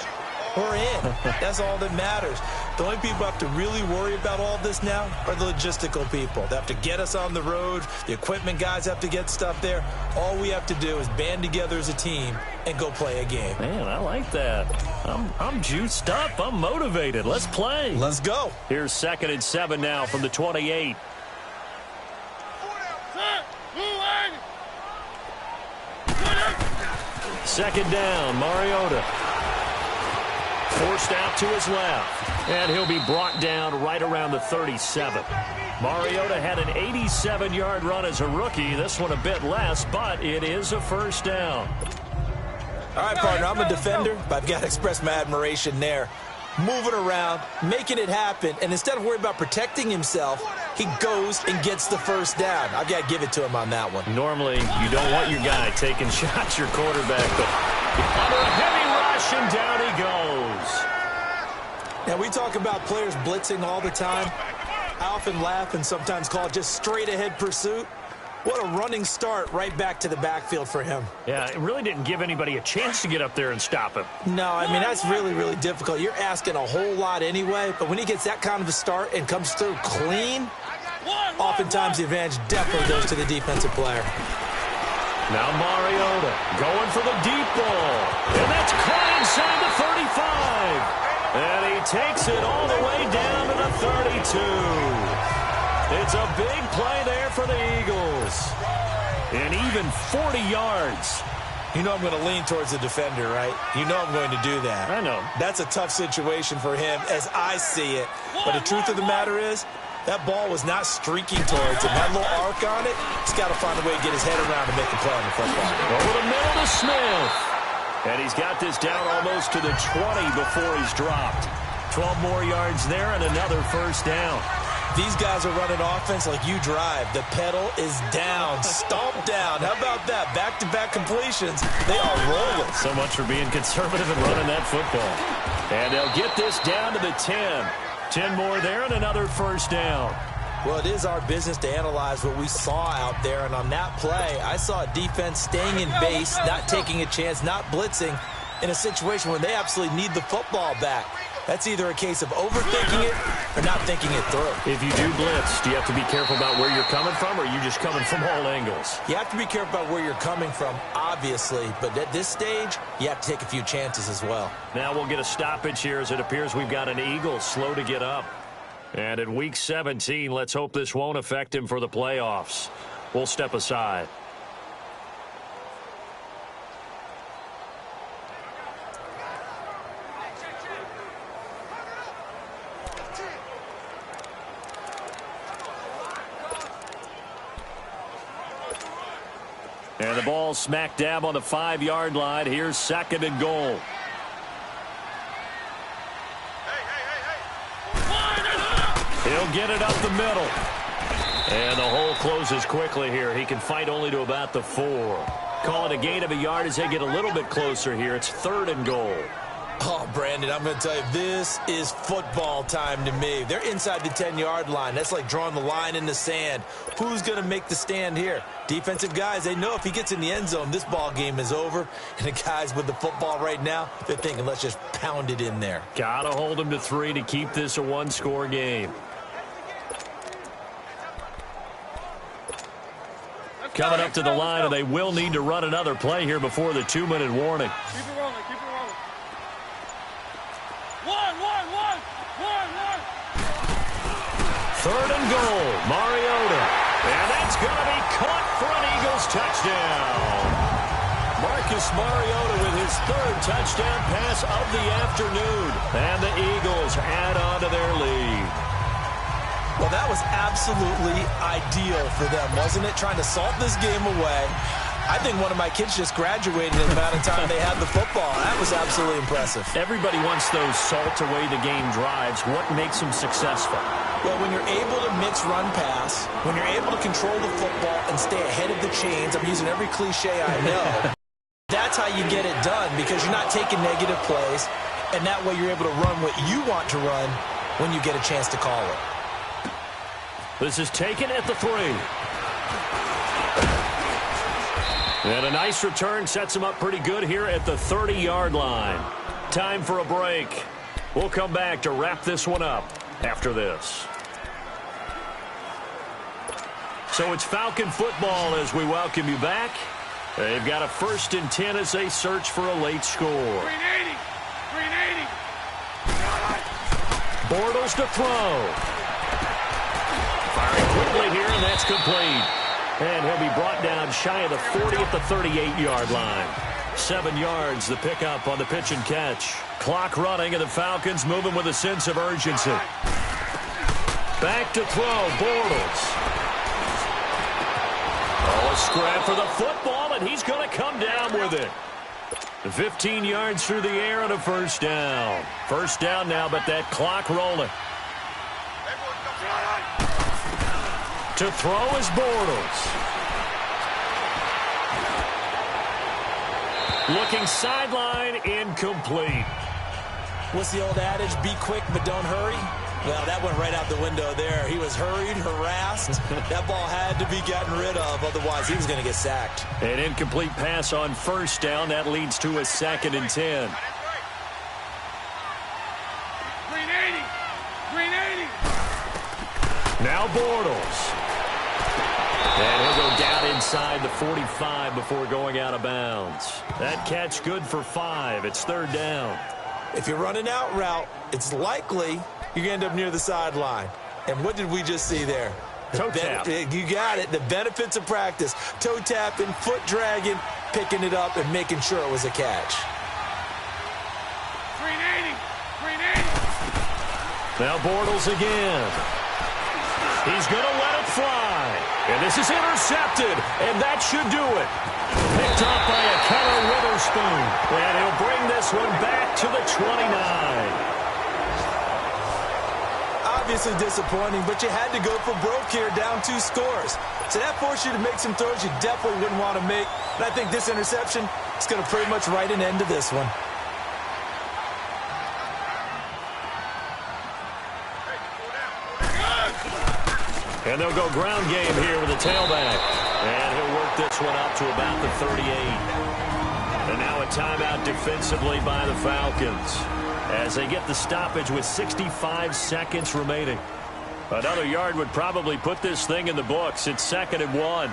S3: We're in. That's all that matters. The only people who have to really worry about all this now are the logistical people. They have to get us on the road. The equipment guys have to get stuff there. All we have to do is band together as a team and go play a game.
S2: Man, I like that. I'm juiced up. I'm motivated. Let's play.
S3: Let's go.
S2: Here's 2nd and 7 now from the 28. Second down, Mariota. Forced out to his left. And he'll be brought down right around the 37. Mariota had an 87-yard run as a rookie. This one a bit less, but it is a first down.
S3: All right, partner, I'm a defender, but I've got to express my admiration there. Moving around, making it happen, and instead of worrying about protecting himself, he goes and gets the first down. I've got to give it to him on that one.
S2: Normally, you don't want your guy taking shots, your quarterback, but under a heavy rush, and down he goes.
S3: Now, we talk about players blitzing all the time. I often laugh and sometimes call it just straight-ahead pursuit. What a running start right back to the backfield for him.
S2: Yeah, it really didn't give anybody a chance to get up there and stop him.
S3: No, I mean, that's really, really difficult. You're asking a whole lot anyway, but when he gets that kind of a start and comes through clean, oftentimes the advantage definitely goes to the defensive player.
S2: Now Mariota going for the deep ball. And that's caught inside the 35. And he takes it all the way down to the 32. It's a big play there for the Eagles. And even 40 yards.
S3: You know I'm going to lean towards the defender, right? You know I'm going to do that.
S2: I know.
S3: That's a tough situation for him as I see it. But the truth of the matter is, that ball was not streaking towards him. That little arc on it, he's got to find a way to get his head around and make a play on the football.
S2: Over the middle to Smith. And he's got this down almost to the 20 before he's dropped. 12 more yards there and another first down.
S3: These guys are running offense like you drive. The pedal is down, stomped down. How about that? Back-to-back completions. They are rolling.
S2: So much for being conservative and running that football. And they'll get this down to the 10. 10 more there and another first down.
S3: Well, it is our business to analyze what we saw out there, and on that play, I saw a defense staying in base, not taking a chance, not blitzing in a situation where they absolutely need the football back. That's either a case of overthinking it or not thinking it through.
S2: If you do blitz, do you have to be careful about where you're coming from, or are you just coming from all angles?
S3: You have to be careful about where you're coming from, obviously, but at this stage, you have to take a few chances as well.
S2: Now we'll get a stoppage here as it appears we've got an Eagle slow to get up. And in Week 17, let's hope this won't affect him for the playoffs. We'll step aside. And the ball smack dab on the 5-yard line. Here's 2nd and goal. He'll get it up the middle. And the hole closes quickly here. He can fight only to about the 4. Call it a gain of a yard as they get a little bit closer here. It's 3rd and goal.
S3: Oh, Brandon, I'm going to tell you, this is football time to me. They're inside the 10-yard line. That's like drawing the line in the sand. Who's going to make the stand here? Defensive guys, they know if he gets in the end zone, this ball game is over. And the guys with the football right now, they're thinking, let's just pound it in there.
S2: Got to hold him to 3 to keep this a 1-score game. Coming up to the line, and they will need to run another play here before the 2-minute warning.
S4: Keep it rolling, keep it rolling. One.
S2: 3rd and goal, Mariota. And that's going to be caught for an Eagles touchdown. Marcus Mariota with his 3rd touchdown pass of the afternoon. And the Eagles add on to their lead.
S3: Well, that was absolutely ideal for them, wasn't it? Trying to salt this game away. I think one of my kids just graduated in the amount of time they had the football. That was absolutely impressive.
S2: Everybody wants those salt-away-the-game drives. What makes them successful?
S3: Well, when you're able to mix run-pass, when you're able to control the football and stay ahead of the chains, I'm using every cliche I know, that's how you get it done because you're not taking negative plays, and that way you're able to run what you want to run when you get a chance to call it.
S2: This is taken at the 3. And a nice return sets him up pretty good here at the 30-yard line. Time for a break. We'll come back to wrap this one up after this. So it's Falcon football as we welcome you back. They've got a 1st and 10 as they search for a late score.
S4: 380.
S2: Bortles to throw. Firing quickly here, and that's complete. And he'll be brought down shy of the 40 at the 38-yard line. 7 yards, the pickup on the pitch and catch. Clock running, and the Falcons moving with a sense of urgency. Back to throw, Bortles. Oh, a scrap for the football, and he's going to come down with it. 15 yards through the air and a 1st down. 1st down now, but that clock rolling. To throw is Bortles. Looking sideline, incomplete.
S3: What's the old adage? Be quick, but don't hurry. Well, that went right out the window there. He was hurried, harassed. That ball had to be gotten rid of, otherwise he was going to get sacked.
S2: An incomplete pass on 1st down. That leads to a 2nd and 10.
S4: 380.
S2: Now Bortles. And he'll go down inside the 45 before going out of bounds. That catch good for 5. It's 3rd down.
S3: If you're running out route, it's likely you're going to end up near the sideline. And what did we just see there?
S2: Toe tap.
S3: You got it. The benefits of practice. Toe tapping, foot dragging, picking it up, and making sure it was a catch.
S4: 380.
S2: Now Bortles again. He's going to let it fly. And this is intercepted. And that should do it. Picked off by a Keller Witherspoon. And he'll bring this one back to the 29.
S3: Obviously disappointing, but you had to go for broke here, down 2 scores. So that forced you to make some throws you definitely wouldn't want to make. And I think this interception is going to pretty much write an end to this one.
S2: And they'll go ground game here with a tailback. And he'll work this one up to about the 38. And now a timeout defensively by the Falcons as they get the stoppage with 65 seconds remaining. Another yard would probably put this thing in the books. It's 2nd and 1.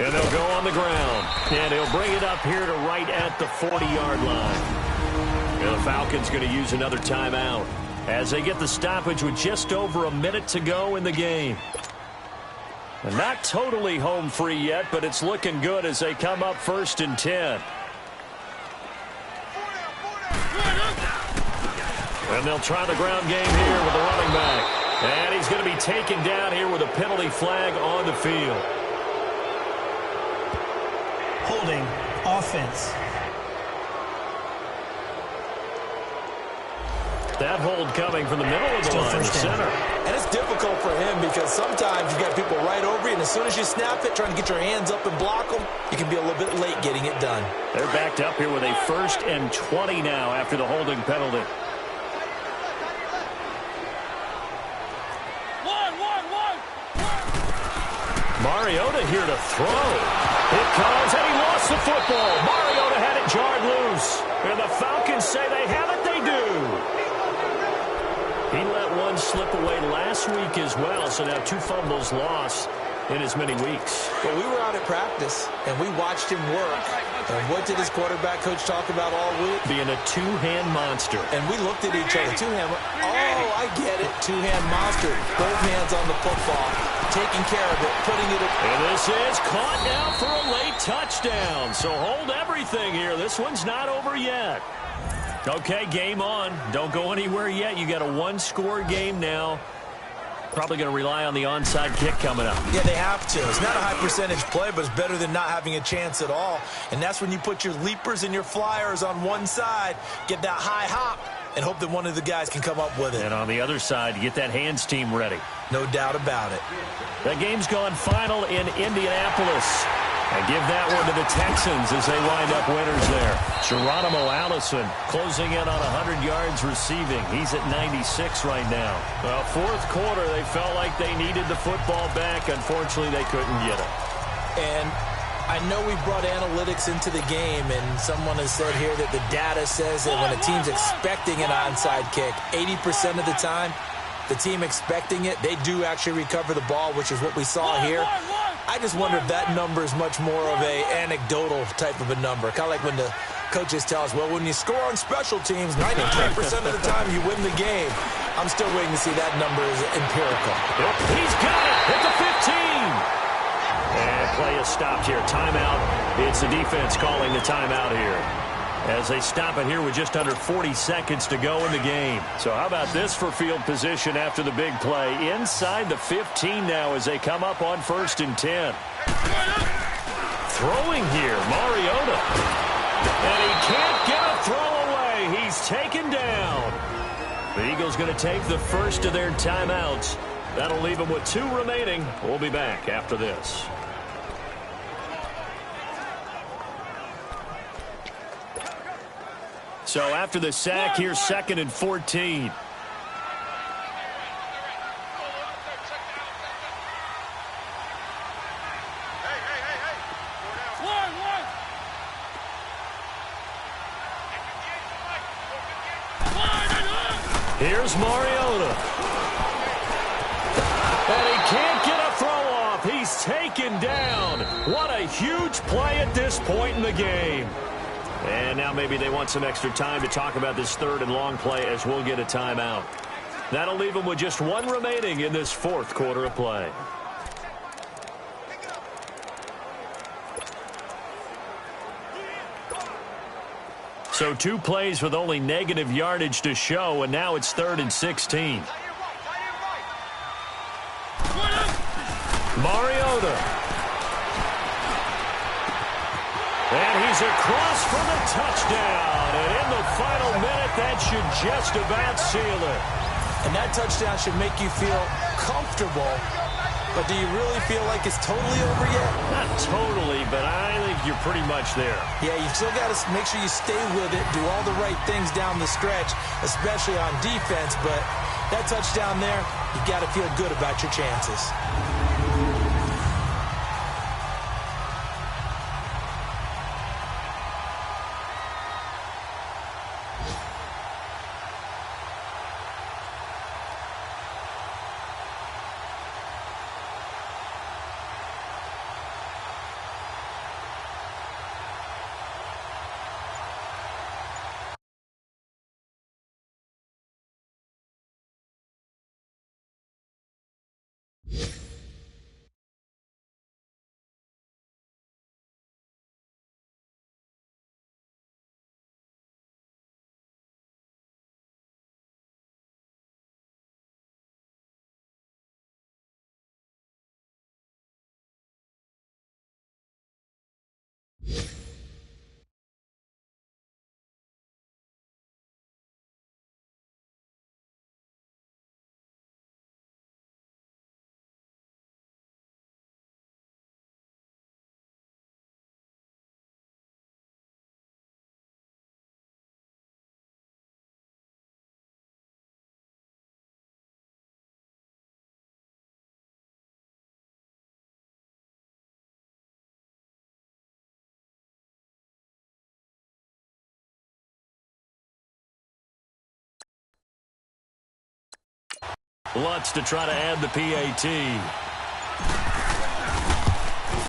S2: And they'll go on the ground. And he'll bring it up here to right at the 40-yard line. And the Falcons going to use another timeout as they get the stoppage with just over a minute to go in the game. And not totally home free yet, but it's looking good as they come up 1st and 10. And they'll try the ground game here with the running back. And he's going to be taken down here with a penalty flag on the field.
S5: Holding offense.
S2: That hold coming from the middle of the line, center.
S3: And it's difficult for him because sometimes you've got people right over you, and as soon as you snap it, trying to get your hands up and block them, you can be a little bit late getting it done.
S2: They're backed up here with a 1st and 20 now after the holding penalty. Mariota here to throw. It comes, and he lost the football. Mariota had it jarred loose. And the Falcons say they have it, they do. He let one slip away last week as well, so now 2 fumbles lost in as many weeks.
S3: Well, we were out at practice, and we watched him work. And what did his quarterback coach talk about all week?
S2: Being a two-hand monster.
S3: And we looked at each other. Two-hand. Oh, I get it. Two-hand monster. Both hands on the football. Taking care of it. Putting it in.
S2: And this is caught now for a late touchdown. So hold everything here. This one's not over yet. Okay, game on. Don't go anywhere yet. You got a 1-score game now. Probably going to rely on the onside kick coming up.
S3: Yeah, they have to. It's not a high percentage play, but it's better than not having a chance at all. And that's when you put your leapers and your flyers on one side, get that high hop, and hope that one of the guys can come up with it.
S2: And on the other side, you get that hands team ready.
S3: No doubt about it.
S2: The game's gone final in Indianapolis. And give that one to the Texans as they wind up winners there. Geronimo Allison closing in on 100 yards receiving. He's at 96 right now. Well, 4th quarter, they felt like they needed the football back. Unfortunately, they couldn't get it.
S3: And I know we brought analytics into the game, and someone has said here that the data says that when a team's expecting an onside kick, 80% of the time, the team expecting it, they do actually recover the ball, which is what we saw here. I just wonder if that number is much more of a anecdotal type of a number. Kind of like when the coaches tell us, well, when you score on special teams, 93% of the time you win the game. I'm still waiting to see that number is empirical.
S2: Yep, he's got it at the 15. And play is stopped here. Timeout. It's the defense calling the timeout here, as they stop it here with just under 40 seconds to go in the game. So how about this for field position after the big play? Inside the 15 now as they come up on 1st and 10. Throwing here, Mariota. And he can't get a throw away. He's taken down. The Eagles going to take the first of their timeouts. That'll leave them with 2 remaining. We'll be back after this. So after the sack, here's 2nd and 14. Here's Mariota. And he can't get a throw off. He's taken down. What a huge play at this point in the game. And now maybe they want some extra time to talk about this 3rd and long play as we'll get a timeout. That'll leave them with just 1 remaining in this 4th quarter of play. So 2 plays with only negative yardage to show, and now it's 3rd and 16. Mariota. And he's across for the touchdown. And in the final minute, that should just about seal it.
S3: And that touchdown should make you feel comfortable but do you really feel like it's totally over yet?
S2: Not totally, but I think you're pretty much there.
S3: Yeah, you still got to make sure you stay with it, do all the right things down the stretch, especially on defense, but that touchdown there, you got to feel good about your chances.
S2: Lutz to try to add the PAT.